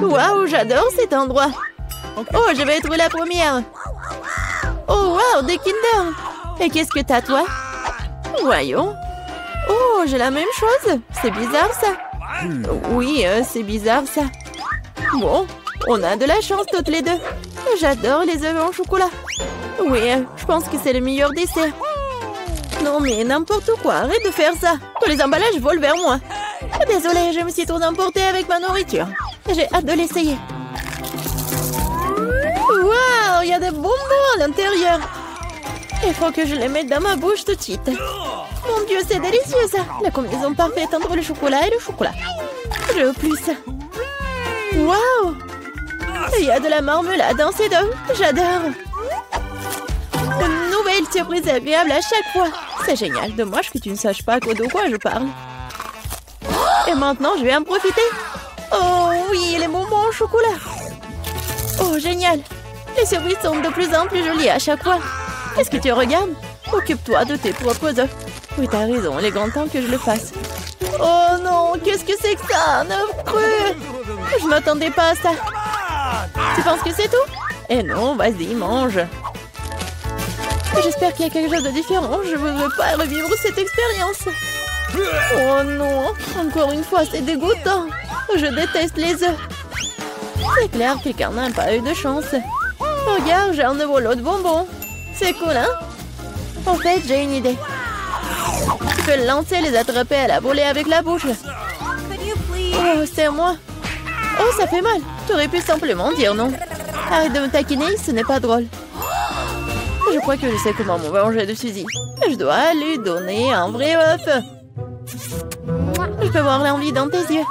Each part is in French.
Waouh, j'adore cet endroit. Oh, je vais être la première. Oh, waouh, des Kinder. Et qu'est-ce que t'as, toi? Voyons. Oh, j'ai la même chose. C'est bizarre, ça. Oui, c'est bizarre, ça. Bon, on a de la chance toutes les deux. J'adore les œufs en chocolat. Oui, je pense que c'est le meilleur dessert. Non, mais n'importe quoi, arrête de faire ça. Tous les emballages volent vers moi. Désolée, je me suis trop emportée avec ma nourriture. J'ai hâte de l'essayer. Waouh, il y a des bonbons à l'intérieur. Il faut que je les mette dans ma bouche tout de suite. Mon Dieu, c'est délicieux ça. La combinaison parfaite entre le chocolat et le chocolat. Je veux plus. Waouh. Il y a de la marmelade dans ces deux. J'adore. Une nouvelle surprise agréable à chaque fois. C'est génial. Dommage que tu ne saches pas de quoi je parle. Et maintenant, je vais en profiter. Oh oui, les bonbons au chocolat. Oh, génial. Les surprises sont de plus en plus jolies à chaque fois. Qu'est-ce que tu regardes? Occupe-toi de tes propres œufs. Oui, t'as raison, il est grand temps que je le fasse. Oh non, qu'est-ce que c'est que ça? Un œuf cru. Je m'attendais pas à ça. Tu penses que c'est tout? Eh non, vas-y, mange. J'espère qu'il y a quelque chose de différent. Je ne veux pas revivre cette expérience. Oh non, encore une fois, c'est dégoûtant. Je déteste les œufs. C'est clair que quelqu'un n'a pas eu de chance. Regarde, j'ai un nouveau lot de bonbons. C'est cool, hein? En fait, j'ai une idée. Tu peux le lancer et les attraper à la volée avec la bouche. Oh, c'est moi. Oh, ça fait mal. Tu aurais pu simplement dire non. Arrête de me taquiner, ce n'est pas drôle. Je crois que je sais comment me venger de Suzy. Je dois lui donner un vrai œuf. Je peux voir l'envie dans tes yeux.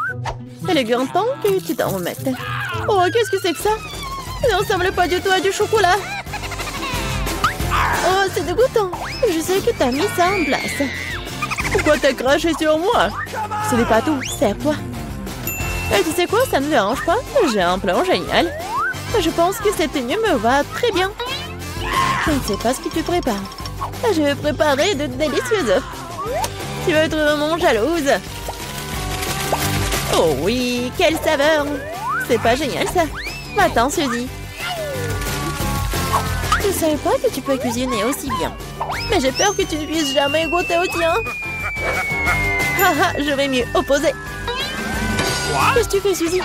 Il est grand temps que tu t'en remettes. Oh, qu'est-ce que c'est que ça? Ça ne ressemble pas du tout à du chocolat. Oh, c'est dégoûtant. Je sais que t'as mis ça en place. Pourquoi t'as craché sur moi? Ce n'est pas tout, serre-toi. Et tu sais quoi, ça ne me dérange pas. J'ai un plan génial. Je pense que cette tenue me va très bien. Je ne sais pas ce que tu prépares. Je vais préparer de délicieux œufs. Tu vas être vraiment jalouse. Oh oui, quelle saveur. C'est pas génial ça. Attends, Suzy. Je ne savais pas que tu peux cuisiner aussi bien. Mais j'ai peur que tu ne puisses jamais goûter au tien. Haha, je vais mieux opposer. Qu'est-ce que tu fais, Suzy?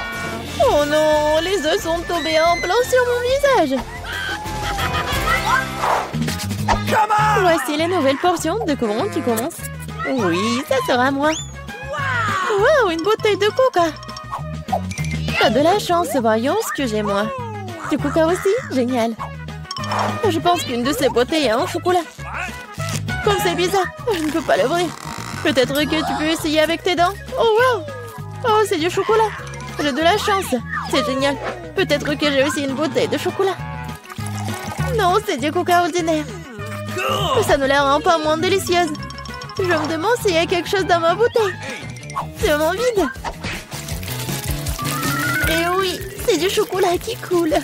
Oh non, les œufs sont tombés en plein sur mon visage. Voici les nouvelles portions. De comment tu commences? Oui, ça sera moi. Wow, une bouteille de coca. T'as de la chance, voyons ce que j'ai moi. Du coca aussi? Génial. Je pense qu'une de ces bouteilles est en chocolat. Comme c'est bizarre, je ne peux pas l'ouvrir. Peut-être que tu peux essayer avec tes dents. Oh wow. Oh, c'est du chocolat. J'ai de la chance. C'est génial. Peut-être que j'ai aussi une bouteille de chocolat. Non, c'est du coca ordinaire. Ça ne la rend pas moins délicieuse. Je me demande s'il y a quelque chose dans ma bouteille. C'est vraiment vide. Et oui, c'est du chocolat qui coule.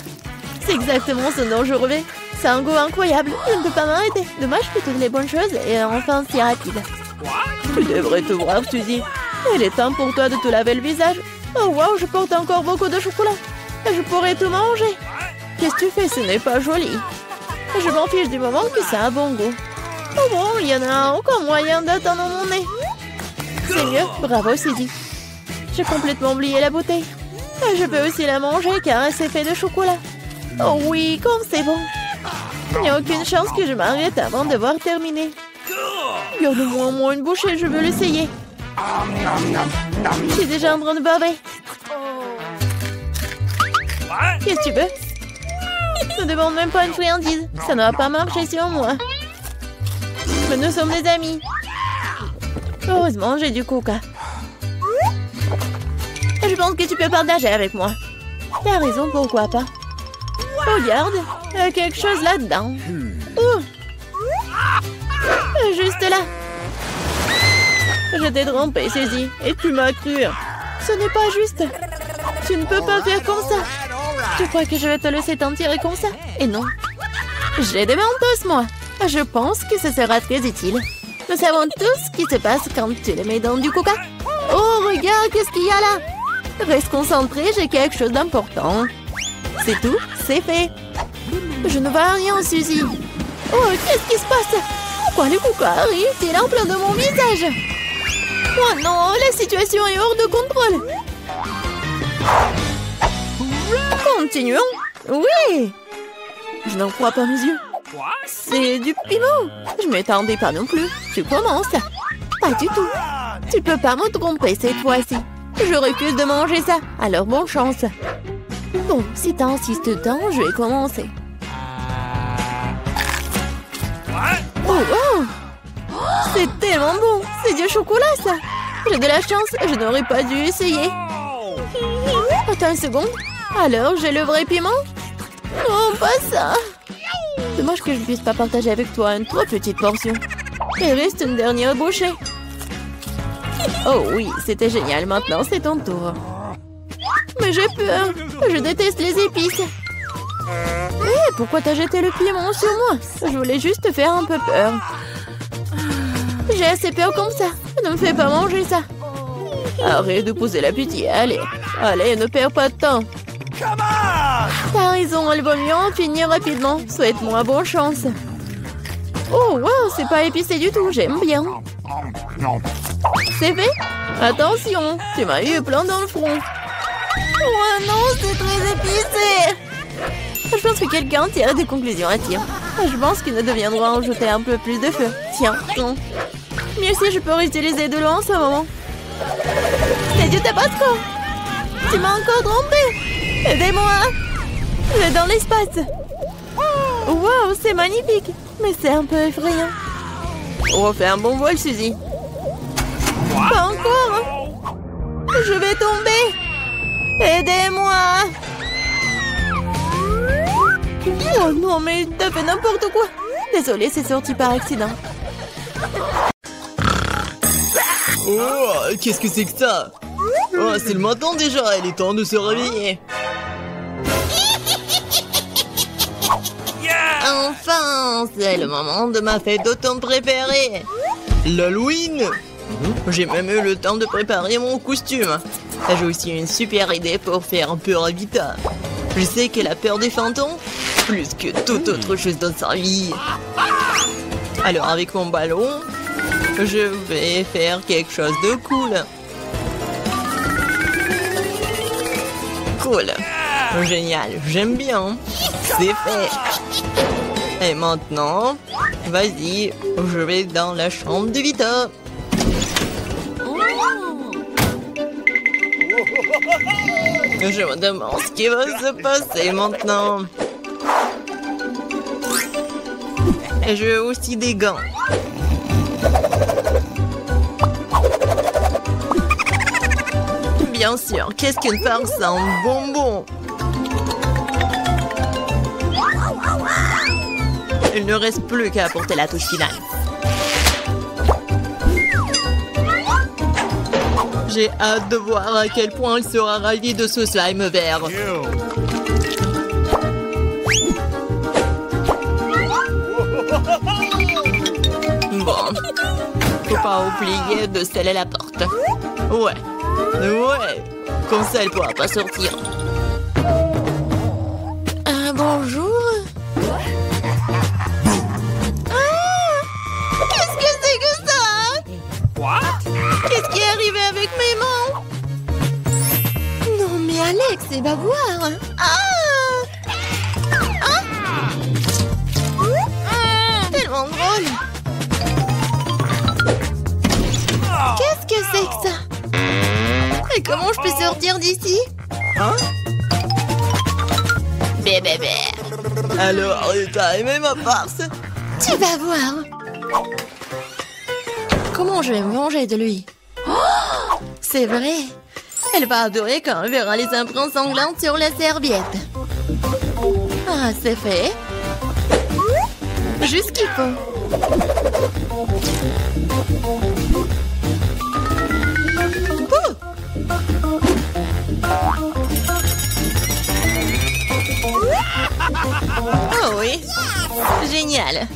C'est exactement ce dont je rêvais. C'est un goût incroyable. Je ne peux pas m'arrêter. Dommage que toutes les bonnes choses et enfin si rapide. Tu devrais te voir, Suzy. Il est temps pour toi de te laver le visage. Oh wow, je porte encore beaucoup de chocolat. Je pourrais tout manger. Qu'est-ce que tu fais? Ce n'est pas joli. Je m'en fiche du moment que ça a bon goût. Oh bon, il y en a encore moyen d'attendre mon nez. C'est mieux, bravo Suzy. J'ai complètement oublié la bouteille. Je peux aussi la manger car c'est fait de chocolat. Oh oui, comme c'est bon. Il n'y a aucune chance que je m'arrête avant d'avoir terminé. Garde-moi au moins une bouchée, je veux l'essayer. Je suis déjà en train de baver. Qu'est-ce que tu veux? Ne demande même pas une friandise. Ça ne va pas marcher sur moi. Mais nous sommes des amis. Heureusement, j'ai du coca. Je pense que tu peux partager avec moi. T'as raison, pourquoi pas. Regarde, il y a quelque chose là-dedans. Juste là. Je t'ai trompé, Suzy, et tu m'as cru. Ce n'est pas juste. Tu ne peux pas faire comme ça. Tu crois que je vais te laisser t'en tirer comme ça? Et non. J'ai des mentos, moi. Je pense que ce sera très utile. Nous savons tous ce qui se passe quand tu les mets dans du coca. Oh, regarde, qu'est-ce qu'il y a là? Reste concentré, j'ai quelque chose d'important. C'est tout, c'est fait. Je ne vois rien, Suzy. Oh, qu'est-ce qui se passe? Pourquoi le coucou arrive-t-il en plein de mon visage? Oh non, la situation est hors de contrôle. Continuons. Oui. Je n'en crois pas mes yeux. C'est du piment. Je ne m'attendais pas non plus. Tu commences. Pas du tout. Tu peux pas me tromper cette fois-ci. Je refuse de manger ça. Alors bonne chance. Bon, si t'insistes tant, je vais commencer. Oh, wow. C'est tellement bon. C'est du chocolat, ça. J'ai de la chance. Je n'aurais pas dû essayer. Attends une seconde. Alors, j'ai le vrai piment? Non, pas ça. Dommage que je ne puisse pas partager avec toi une trop petite portion. Il reste une dernière bouchée. Oh oui, c'était génial. Maintenant, c'est ton tour. Mais j'ai peur. Je déteste les épices. Hé, pourquoi t'as jeté le piment sur moi? Je voulais juste te faire un peu peur. J'ai assez peur comme ça. Ne me fais pas manger ça. Arrête de poser la pitié. Allez, allez, ne perds pas de temps. T'as raison, il vaut mieux en finir rapidement. Souhaite-moi bonne chance. Oh, wow, c'est pas épicé du tout. J'aime bien. C'est fait? Attention, tu m'as eu plein dans le front. Oh non, c'est très épicé. Je pense que quelqu'un tire des conclusions à tir. Je pense qu'il ne deviendra en jeter un peu plus de feu. Tiens, non. Mieux si je peux réutiliser de l'eau en ce moment. C'est du tabasco. Tu m'as encore trompé. Aidez-moi. Je vais dans l'espace. Wow, c'est magnifique. Mais c'est un peu effrayant. Oh, fais un bon vol, Suzy. Pas encore. Je vais tomber. Aidez-moi. Oh non, mais t'as fait n'importe quoi. Désolée, c'est sorti par accident. Oh, qu'est-ce que c'est que ça? Oh, c'est le matin déjà, il est temps de se réveiller. Enfin, c'est le moment de ma fête d'automne préférée. L'Halloween. J'ai même eu le temps de préparer mon costume. J'ai aussi une super idée pour faire un peu Ravita. Je sais qu'elle a peur des fantômes, plus que toute autre chose dans sa vie. Alors avec mon ballon, je vais faire quelque chose de cool. Cool. Génial, j'aime bien. C'est fait. Et maintenant, vas-y, je vais dans la chambre de Vita. Je me demande ce qui va se passer maintenant. Et j'ai aussi des gants. Bien sûr, qu'est-ce qu'une farce en bonbon? Il ne reste plus qu'à apporter la touche finale. J'ai hâte de voir à quel point il sera ravi de ce slime vert. Bon, faut pas oublier de sceller la porte. Ouais, comme ça elle pourra pas sortir. Bonjour. Qu'est-ce que c'est que ça? Qu'est-ce qui est arrivé avec mes mains? Non mais Alex, c'est va voir. Tellement drôle. Qu'est-ce que c'est que ça? Et comment je peux sortir d'ici? Bébé. Alors, t'as aimé ma farce? Tu vas voir. Comment je vais me venger de lui? Oh, c'est vrai. Elle va adorer quand elle verra les empreintes sanglantes sur la serviette. Ah, c'est fait. Juste ce qu'il faut. Oh oui, génial.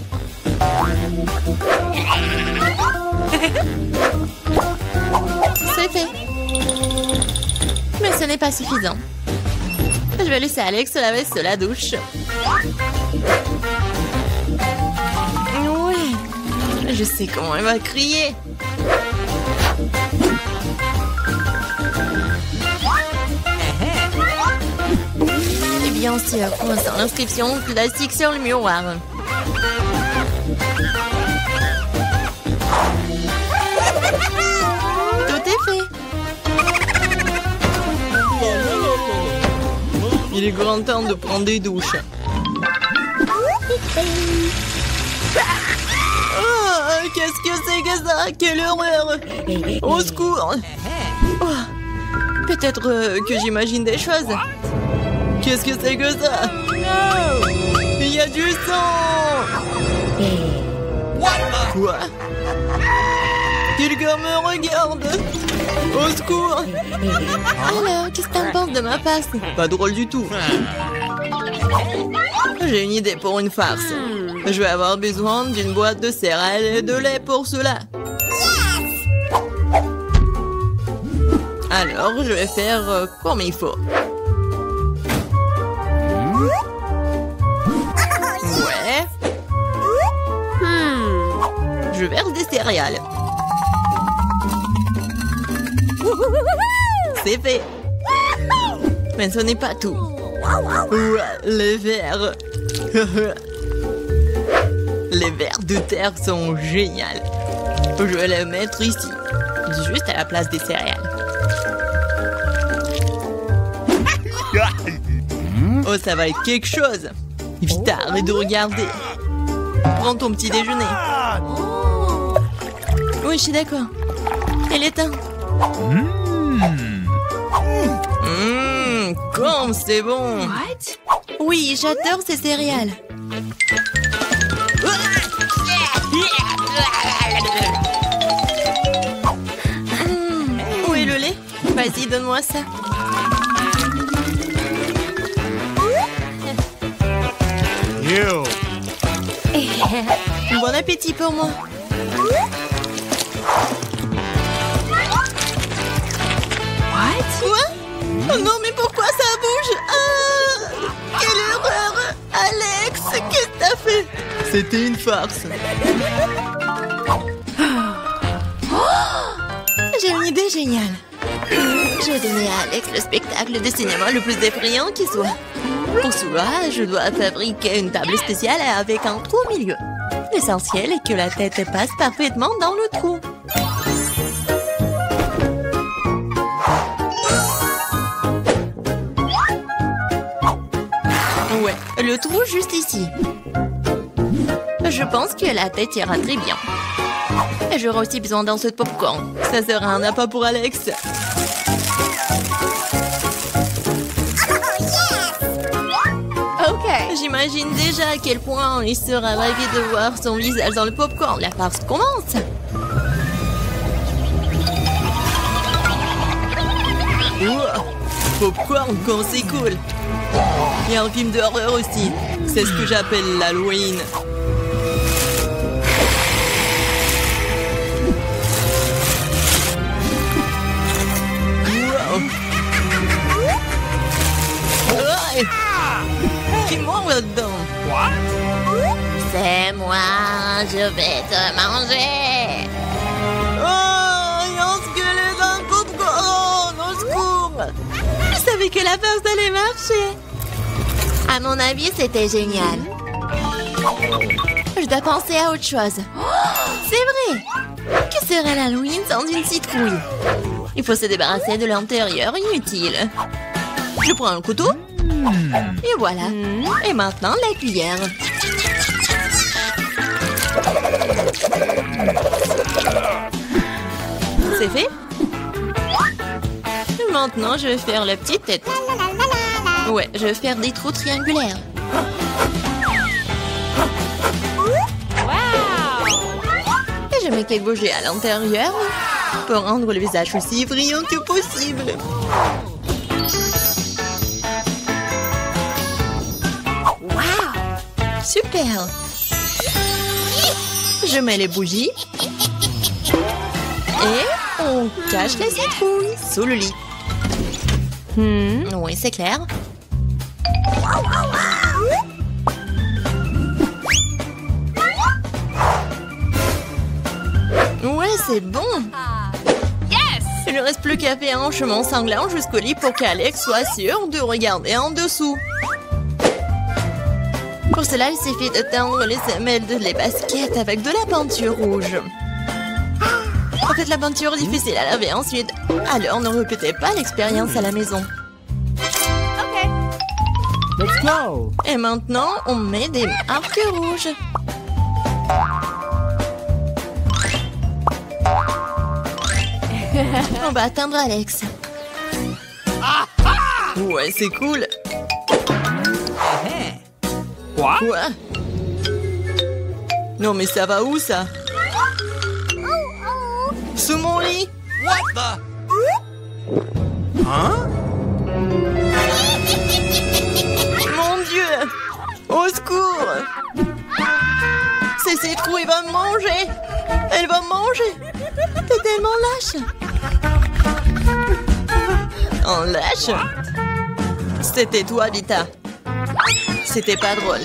C'est fait. Mais n'est pas suffisant. Je vais laisser Alex laver sous la douche. Ouais, je sais comment elle va crier. Et bien sûr, sans l'inscription classique sur le miroir. Tout est fait. Il est grand temps de prendre des douches. Oh, qu'est-ce que c'est que ça? Quelle horreur! Au secours! Oh, peut-être que j'imagine des choses. Qu'est-ce que c'est que ça? Il y a du sang! Quoi? Quelqu'un me regarde! Au secours! Alors, qu'est-ce que t'en penses de ma face? Pas drôle du tout. J'ai une idée pour une farce. Je vais avoir besoin d'une boîte de céréales et de lait pour cela. Alors, je vais faire comme il faut. Ouais. Je verse des céréales. C'est fait. Mais ce n'est pas tout. Ouais, les vers. Les vers de terre sont géniaux. Je vais les mettre ici, juste à la place des céréales. Oh, ça va être quelque chose. Vite, arrête de regarder. Prends ton petit déjeuner. Oui, je suis d'accord. Elle est teinte. Comme c'est bon. Oui, j'adore ces céréales. Où est le lait? Vas-y, donne-moi ça. Bon appétit pour moi. Quoi? Oh non, mais pourquoi ça bouge? Ah, quelle horreur! Alex, qu'est-ce que t'as fait? C'était une farce. J'ai une idée géniale. Je vais donner à Alex le spectacle de cinéma le plus effrayant qui soit. Pour cela, je dois fabriquer une table spéciale avec un trou au milieu. L'essentiel est que la tête passe parfaitement dans le trou. Ouais, le trou juste ici. Je pense que la tête ira très bien. Et j'aurai aussi besoin d'un saut de popcorn. Ça sera un appât pour Alex. Ok. J'imagine déjà à quel point il sera ravi de voir son visage dans le popcorn. La farce commence. Wow. Popcorn quand c'est cool. Il y a un film d'horreur aussi. C'est ce que j'appelle l'Halloween. Ouais. Qui mord là-dedans? C'est moi, je vais te manger. Oh, il y a un squelette dans le popcorn. Au secours. Je savais que la farce allait marcher. À mon avis, c'était génial. Je dois penser à autre chose. Oh, c'est vrai. Que serait l'Halloween sans une citrouille? Il faut se débarrasser de l'intérieur inutile. Je prends un couteau. Et voilà. Et maintenant, la cuillère. C'est fait. Maintenant, je vais faire la petite tête. Ouais, je vais faire des trous triangulaires. Et je mets quelques bougies à l'intérieur pour rendre le visage aussi brillant que possible. Wow! Super! Je mets les bougies. Et on cache les citrouilles sous le lit. Oui, c'est clair. Ouais, c'est bon. Il ne reste plus qu'à faire un chemin sanglant jusqu'au lit pour qu'Alex soit sûr de regarder en dessous. Pour cela, il suffit de teindre les semelles des baskets avec de la peinture rouge. En fait, la peinture est difficile à laver ensuite. Alors, ne répétez pas l'expérience à la maison. Let's go! Et maintenant, on met des marques rouges. On va atteindre Alex. Ouais, c'est cool. Quoi? Quoi? Non, mais ça va où, ça? Sous mon lit? What the? Hein? Mon Dieu! Au secours! C'est ses trous, il va me manger! Elle va me manger! T'es tellement lâche! En lâche? C'était toi, Vita. C'était pas drôle.